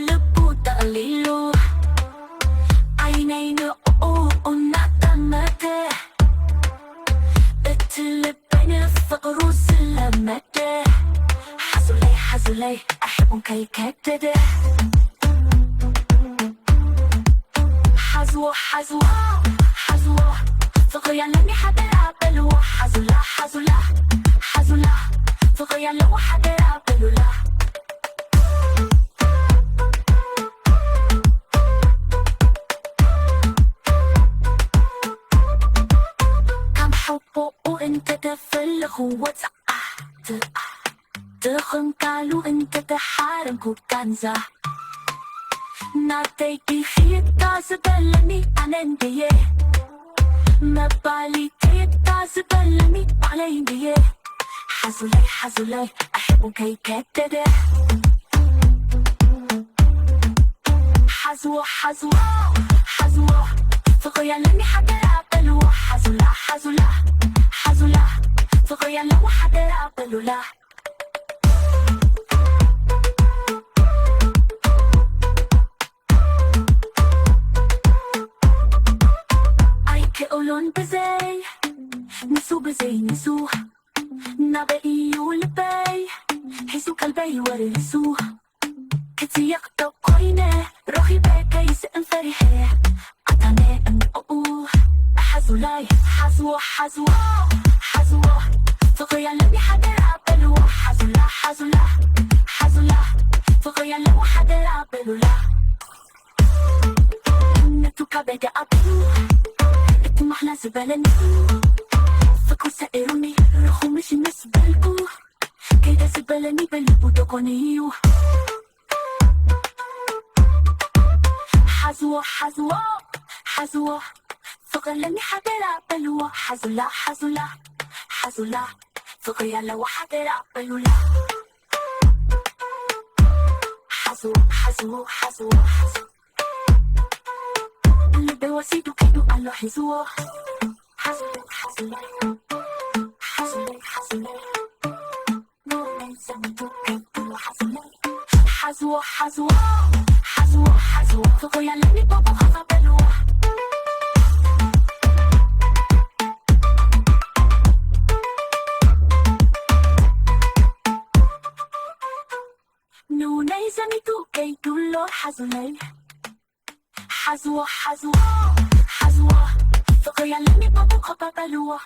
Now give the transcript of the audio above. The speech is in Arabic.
lebu tak lilu عينين ونعطى مدى بين فقر سلامته حزولي أحب كي كتده حزوة فقيا لمي حدا يعبلو حزولا فقيا لو حدا يعبلو لا كم حبه وانت تفلخ تخن قالوا انت تحارم كوكانزا ناتي بخيط تازبلني عندي ما بالي تازبلني علي حزولي احب كي كتده حزوة فقيا لمي حدا يعبلو حزولا فقيا لو حدا يعبلو لا أولون بزي نسو نبئي والبي حيسو كالبي ورسو كتي يقطع قوينة روحي بكي سئن فريحي عطاني أن حزولاي حزوة فقيا لمي حدا يعبلو حزولا فقيا لو حدا يعبلو لا نتو كابيدا أبلو محلى زبالني فكو سائروني رخو مش نسبلكو كيدا زبالني بلبو دوغونيو حزوة فقلني حدا يعبلو حزولا فقيا لو حدا يعبلو لا حزوة اللي بواسيدو كيدو قالو حزوة حزولي نوري زمدو كيدو حزوة فقيا لمي بابا خفا بلوة نوني زمدو كيدو لو حزولي حزوة فقيا لمي بابا خفا بلوة